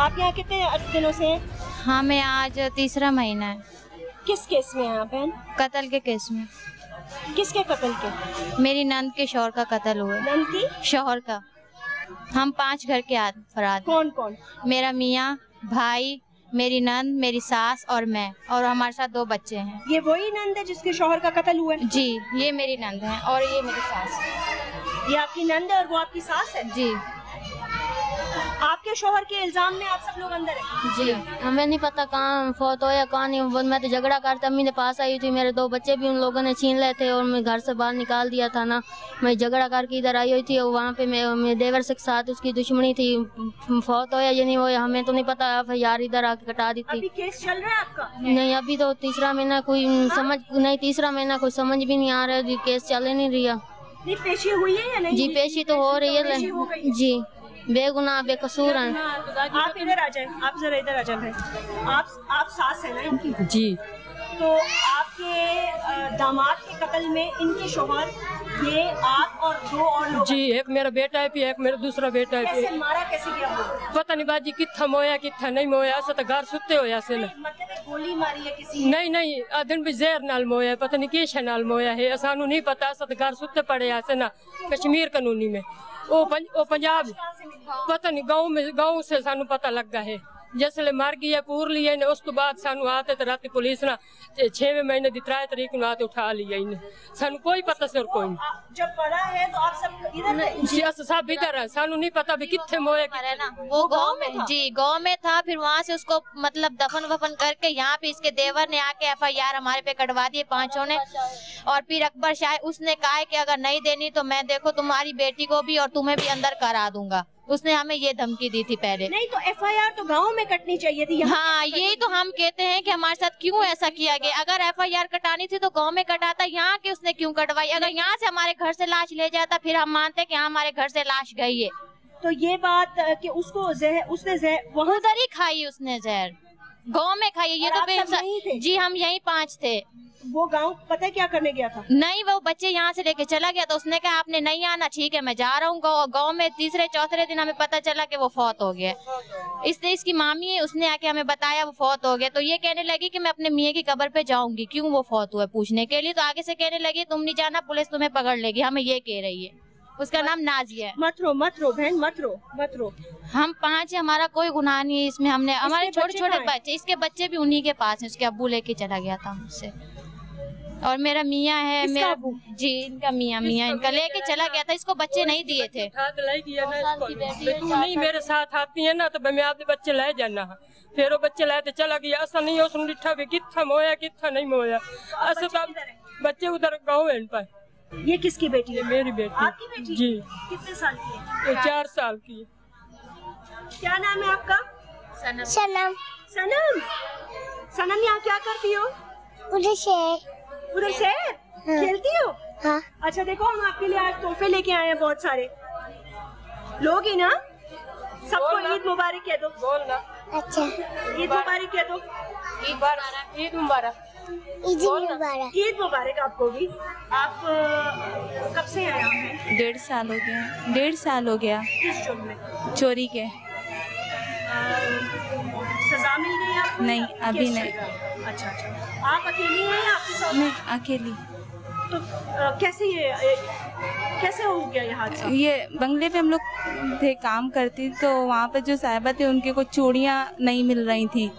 आप यहाँ कितने दिनों से हैं? हाँ, मैं आज तीसरा महीना है। किस केस में हैं आप बहन? कत्ल के केस में। किसके कत्ल के? मेरी नंद के शौहर का कत्ल हुआ। नंद की? शौहर का। हम 5 घर के अफराद। कौन कौन? मेरा मियाँ, भाई, मेरी नंद, मेरी सास और मैं, और हमारे साथ 2 बच्चे हैं। ये वही नंद है जिसके शौहर का कत्ल हुआ है? जी, ये मेरी नंद है और ये मेरी सास है। ये आपकी नंद है और वो आपकी सास है? जी। आपके शौहर के इल्जाम में आप सब लोग अंदर हैं? जी, हमें नहीं पता कहाँ फौत हो या कहाँ नहीं। मैं तो झगड़ा करता, अम्मी ने पास आई थी, मेरे 2 बच्चे भी उन लोगों ने छीन लिए थे और मैं घर से बाहर निकाल दिया था ना। मैं झगड़ा करके इधर आई हुई थी और वहाँ पे मेरे देवर से साथ उसकी दुश्मनी थी। फौत हो या नहीं हो हमें तो नहीं पता, यार इधर आके कटा दी थी। अभी केस चल रहा है आपका? नहीं, अभी तो तीसरा महीना कोई समझ नहीं, तीसरा महीना कोई समझ भी नहीं आ रहा है, केस चल ही नहीं रहा। नहीं, पेशी हुई है या नहीं? जी, पेशी तो हो रही है जी, बेगुनाह बेकसूर हैं। आप इधर आ जाएं, आप जरा इधर आ जाएं। आप सास है ना इनकी? जी। तो आपके दामाद के कत्ल में इनके शौहर, ये आप और 2 और लोग? जी, एक मेरा बेटा है, एक मेरा दूसरा बेटा है। कैसे मारा, कैसे गया वो? पता नहीं बाजी कितना मोया कितना नहीं मोया, ऐसा तो घर सुते हो ऐसे ना। मतलब एक गोली मारी है किसी ने? नहीं, आदन भी जहर नाल मोया, पता नहीं किस नाल मोया है, सानू नहीं पता, ऐसा तो घर सुते पड़े ऐसे ना। कश्मीर कानूनी में वो पंजाब, पता नहीं गाँव से सानू पता लगा है। जिसले मर गई है पूर लिया ने, उस तो बाद सानू आते तो रात पुलिस ना 6वें महीने की 3 तारीख को आते उठा लिया इन्हें, सानू कोई पता सर कोई नहीं। जब पड़ा है तो आप सब इधर? जी, सब इधर है, सानू नहीं पता भी कितने मोया ना। वो गांव में, जी गांव में था, फिर वहाँ से उसको मतलब दफन वफन करके यहाँ पे इसके देवर ने आके FIR हमारे पे कटवा दिए 5 ने। और फिर अकबर शाह उसने कहा कि अगर नहीं देनी तो मैं देखो तुम्हारी बेटी को भी और तुम्हें भी अंदर करा दूंगा। उसने हमें ये धमकी दी थी पहले। नहीं तो FIR तो गांव में कटनी चाहिए थी। हाँ, यही तो हम कहते हैं कि हमारे साथ क्यों ऐसा किया गया। अगर FIR कटानी थी तो गांव में कटाता, यहाँ के उसने क्यों कटवाई? अगर यहाँ से हमारे घर से लाश ले जाता फिर हम मानते कि हाँ हमारे घर से लाश गई है। तो ये बात कि उसको उसने वहाँ उधर ही खाई, उसने जहर गांव में खाई। ये तो जी हम यहीं 5 थे। वो गांव पता है क्या करने गया था? नहीं, वो बच्चे यहाँ से लेके चला गया तो उसने कहा आपने नहीं आना, ठीक है मैं जा रहा हूँ। गाँव में 3-4 दिन हमें पता चला कि वो फौत हो गया। इसलिए इसकी मामी है, उसने आके हमें बताया वो फौत हो गया। तो ये कहने लगी कि मैं अपने मियाँ की कब्र पे जाऊंगी, क्यों वो फौत हुआ पूछने के लिए। तो आगे से कहने लगी तुम नहीं जाना, पुलिस तुम्हें पकड़ लेगी। हमें ये कह रही है। उसका नाम नाजिया है। मत रो बहन, मत रो। हम 5 है, हमारा कोई गुनाह नहीं है इसमें। हमने हमारे छोटे बच्चे, इसके बच्चे भी उन्हीं के पास है। उसके अब्बू लेके चला गया था मुझसे। और मेरा मियाँ है, मेरा जी इनका मियाँ इनका लेके चला गया था। इसको बच्चे नहीं दिए थे। तू नहीं मेरे साथ आती है ना तो मैं आपके बच्चे ले जाना। फिर वो बच्चे लाए चला गया। ऐसा नहीं हो सुन लिठा भी कितना मोया कितना नहीं मोया। ऐसा बच्चे उधर गाँव है इन पर। ये किसकी बेटी है? मेरी बेटी। आपकी बेटी? जी। कितने साल की है? 4 साल की है। क्या नाम है आपका? सनम। सनम यहाँ क्या करती हो? उधर से हाँ। खेलती हो? हाँ। अच्छा देखो, हम आपके लिए आज तोहफे लेके आए हैं बहुत सारे। लोगी ना? सबको ईद मुबारक कह दो। बोलना। अच्छा, ईद मुबारक कह दो। ईद मुबारक। ईद मुबारक आपको भी। आप कब से आए हैं? 1.5 साल हो गया। 1.5 साल हो गया। किस जुर्म में? चोरी के। सजा मिल गई आपको? नहीं, अभी नहीं। अच्छा। आप अकेली हैं या आपके साथ? नहीं, अकेली। तो कैसे हो गया ये हादसा? ये बंगले पे हम लोग थे, काम करती, तो वहाँ पे जो साहिबा थे उनके कुछ चूड़ियाँ नहीं मिल रही थी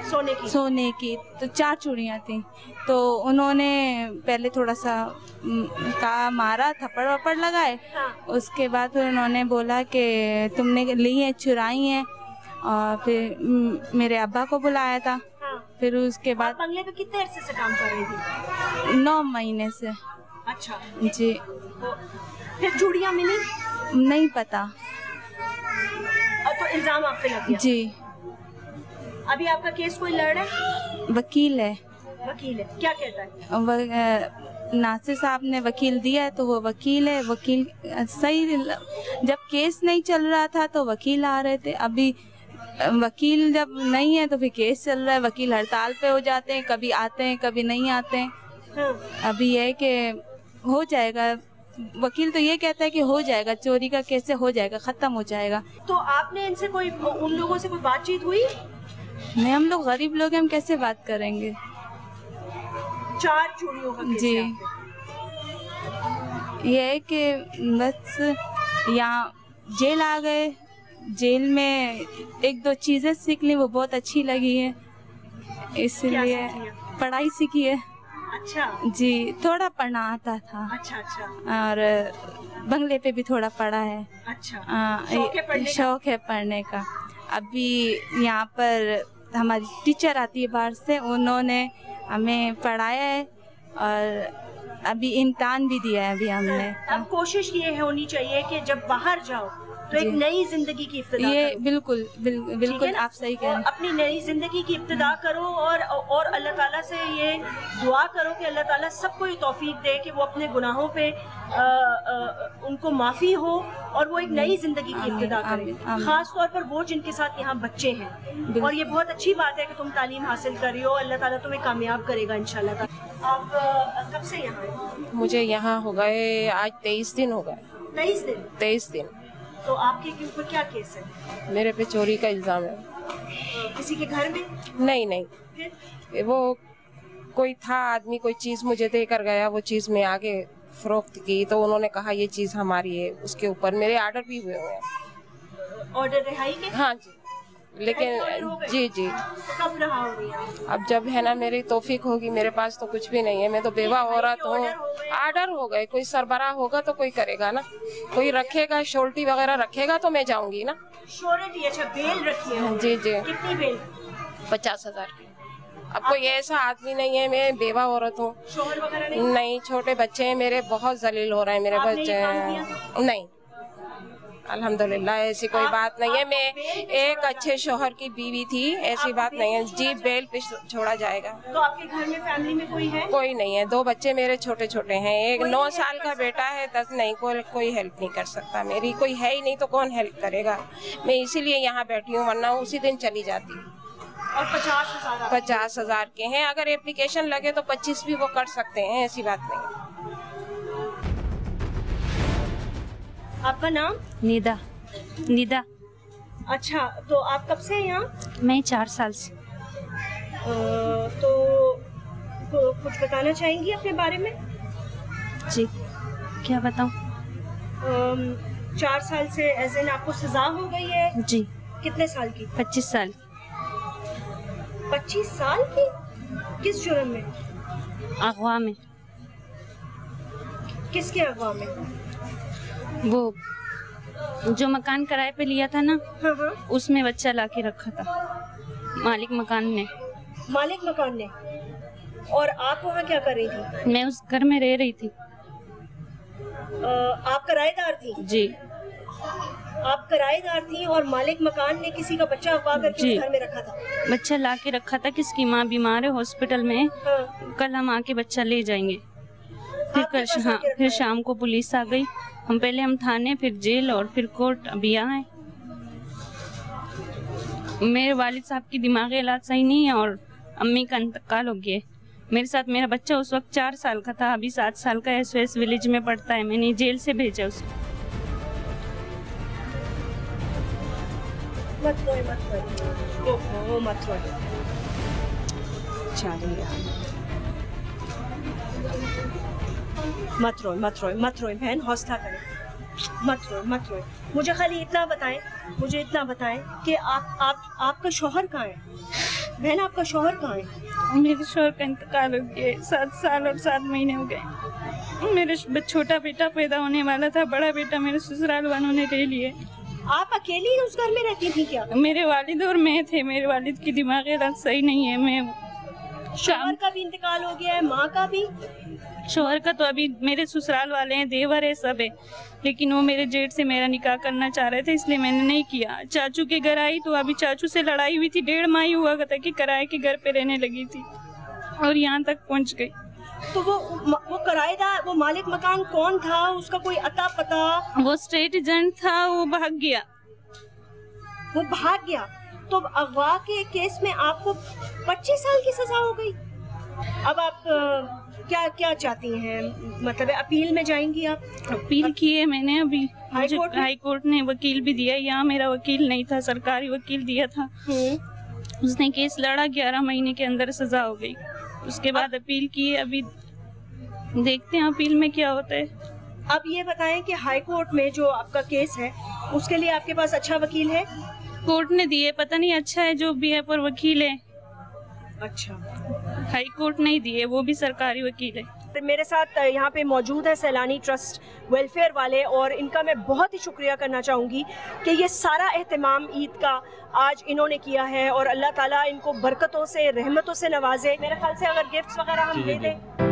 सोने की। तो 4 चूड़ियाँ थी। तो उन्होंने पहले थोड़ा सा मारा, थप्पड़ वप्पड़ लगाए। हाँ। उसके बाद फिर उन्होंने बोला कि तुमने ली हैं, चुराई हैं। और फिर मेरे अब्बा को बुलाया था। हाँ। फिर उसके बाद बंगले पे कितने अरसे से काम कर रही थी? 9 महीने से। अच्छा जी। फिर चूड़ियाँ मिली? नहीं पता। तो इल्जाम आप पे लग गया? जी। अभी आपका केस कोई लड़ रहा है? वकील है। क्या कहता है? नासिर साहब ने वकील दिया है तो वो वकील है। वकील सही, जब केस नहीं चल रहा था तो वकील आ रहे थे। अभी वकील जब नहीं है तो फिर केस चल रहा है। वकील हड़ताल पे हो जाते हैं, कभी आते हैं कभी नहीं आते हैं। अभी है कि हो जाएगा, वकील तो ये कहता है कि हो जाएगा, चोरी का केस हो जाएगा, खत्म हो जाएगा। तो आपने इनसे कोई, उन लोगों से कोई बातचीत हुई? नहीं, हम लोग गरीब लोग हैं, हम कैसे बात करेंगे। 4 चोरियों का केस जी, है ये है कि बस यहाँ जेल आ गए, जेल में 1-2 चीज़ें सीख ली, वो बहुत अच्छी लगी है, इसलिए पढ़ाई सीखी है। अच्छा जी, थोड़ा पढ़ना आता था। अच्छा। और बंगले पे भी थोड़ा पढ़ा है। अच्छा, शौक है पढ़ने का। अभी यहाँ पर हमारी टीचर आती है बाहर से, उन्होंने हमें पढ़ाया है और अभी इम्तिहान भी दिया है अभी हमने। अब कोशिश ये होनी चाहिए कि जब बाहर जाओ तो एक नई जिंदगी की इब्तिदा ये करो। बिल्कुल आप सही कह रहे हैं। अपनी नई जिंदगी की इब्तिदा करो और अल्लाह ताला से ये दुआ करो कि अल्लाह ताला सबको ये तौफीक दे कि वो अपने गुनाहों पे उनको माफ़ी हो और वो एक नई जिंदगी की इब्तिदा करें। खास तौर पर वो जिनके साथ यहाँ बच्चे हैं। और ये बहुत अच्छी बात है कि तुम तालीम हासिल कर रही हो, अल्लाह ताला तुम्हें कामयाब करेगा इंशाल्लाह। आप कब से यहाँ आए? मुझे यहाँ हो गए आज 23 दिन हो गए। 23 दिन। तो आपके ऊपर क्या केस है? मेरे पे चोरी का इल्जाम है। किसी के घर में? नहीं। फिर? वो कोई था आदमी, कोई चीज मुझे देकर गया, वो चीज मैं आगे फरोख्त की तो उन्होंने कहा ये चीज हमारी है, उसके ऊपर मेरे ऑर्डर भी हुए हैं। ऑर्डर रिहाई के? हाँ जी, लेकिन जी तो कब रहा होगी? अब जब है ना मेरी तौफीक होगी, मेरे पास तो कुछ भी नहीं है, मैं तो बेवा औरत हूँ। ऑर्डर हो गए, कोई सरबराह होगा तो कोई करेगा ना, कोई रखेगा, शोल्टी वगैरह रखेगा तो मैं जाऊंगी ना। श्योरिटी? अच्छा, बेल रखी है? जी। कितनी बेल? 50,000 की। अब कोई ऐसा आदमी नहीं है, मैं बेवा औरत हूँ। शोहर वगैरह नहीं, छोटे बच्चे हैं मेरे, बहुत जलील हो रहे हैं मेरे बच्चे। नहीं, अल्हम्दुलिल्लाह ऐसी कोई बात नहीं है। मैं एक अच्छे शोहर की बीवी थी, ऐसी बात नहीं है जी। बेल पे छोड़ा जाएगा। तो आपके घर में फैमिली में कोई है? कोई नहीं है, 2 बच्चे मेरे छोटे छोटे हैं, एक 9 साल का बेटा है, 10 नहीं। कोई हेल्प नहीं कर सकता मेरी, कोई है ही नहीं तो कौन हेल्प करेगा। मैं इसीलिए यहाँ बैठी हूँ, वरना उसी दिन चली जाती। और 50,000 के हैं, अगर एप्लीकेशन लगे तो 25 भी वो कर सकते हैं, ऐसी बात नहीं। आपका नाम? निदा। अच्छा, तो आप कब से हैं यहाँ? मैं 4 साल से। तो कुछ बताना चाहेंगी अपने बारे में? जी, क्या बताऊँ? 4 साल से एज इन आपको सजा हो गई है? जी। कितने साल की? 25 साल। 25 साल की? किस जुर्म में? अगवा में। किसके अगवा में? वो जो मकान किराए पे लिया था ना, हाँ। उसमें बच्चा लाके रखा था मालिक मकान ने। और आप वहाँ क्या कर रही थी? मैं उस घर में रह रही थी। आप किराएदार थी? जी। आप किराएदार थी और मालिक मकान ने किसी का बच्चा अगवा करके उस घर में रखा था? बच्चा लाके रखा था, किसकी माँ बीमार है हॉस्पिटल में। हाँ। कल हम आके बच्चा ले जाएंगे। फिर शाम को पुलिस आ गई। पहले हम थाने, फिर जेल और फिर कोर्ट, अभी यहाँ है। मेरे वालिद साहब की दिमागी हालत सही नहीं है और अम्मी का इंतकाल हो गया। मेरे साथ मेरा बच्चा उस वक्त 4 साल का था, अभी 7 साल का SOS विलेज में पढ़ता है। मैंने जेल से भेजा उसको। मत रोए बहन, हौसला करें, मत रोए। मुझे खाली इतना बताएं कि आपका शौहर कहाँ है? बहन, आपका शौहर कहाँ है? मेरे शौहर का इंतकाल हो गया। 7 साल और 7 महीने हो गए। मेरे छोटा बेटा पैदा होने वाला था, बड़ा बेटा मेरे ससुराल वालों ने ले लिए। आप अकेली उस घर में रहती थी क्या? मेरे वालिद और मैं थे। मेरे वालिद की दिमागी हालत सही नहीं है। शौहर का भी इंतकाल हो गया है, माँ का भी? शौहर का तो अभी मेरे ससुराल वाले हैं, देवर है, सब है, लेकिन वो मेरे जेठ से मेरा निकाह करना चाह रहे थे, इसलिए मैंने नहीं किया। चाचू के घर आई तो अभी चाचू से लड़ाई हुई थी, 1.5 माह ही हुआ था कि किराए के घर पे रहने लगी थी और यहाँ तक पहुँच गई। तो वो किराएदार, वो मालिक मकान कौन था? उसका कोई अता पता? वो स्टेट एजेंट था, वो भाग गया। तो अगवा के केस में आपको 25 साल की सजा हो गई। अब आप क्या क्या चाहती हैं, मतलब अपील में जाएंगी आप? अपील की है मैंने अभी हाई कोर्ट ने वकील भी दिया, यहाँ मेरा वकील नहीं था, सरकारी वकील दिया था। उसने केस लड़ा, 11 महीने के अंदर सजा हो गई। उसके बाद अपील की है, अभी देखते हैं अपील में क्या होता है। आप ये बताएं कि हाई कोर्ट में जो आपका केस है उसके लिए आपके पास अच्छा वकील है? कोर्ट ने दिए, पता नहीं अच्छा है जो भी है, पर वकील है। अच्छा, हाई कोर्ट नहीं दिए, वो भी सरकारी वकील है। मेरे साथ यहाँ पे मौजूद है सैलानी ट्रस्ट वेलफेयर वाले, और इनका मैं बहुत ही शुक्रिया करना चाहूँगी कि ये सारा एहतमाम ईद का आज इन्होंने किया है, और अल्लाह ताला इनको बरकतों से रहमतों से नवाजे। मेरे ख्याल से अगर गिफ्ट्स वगैरह हम दे दें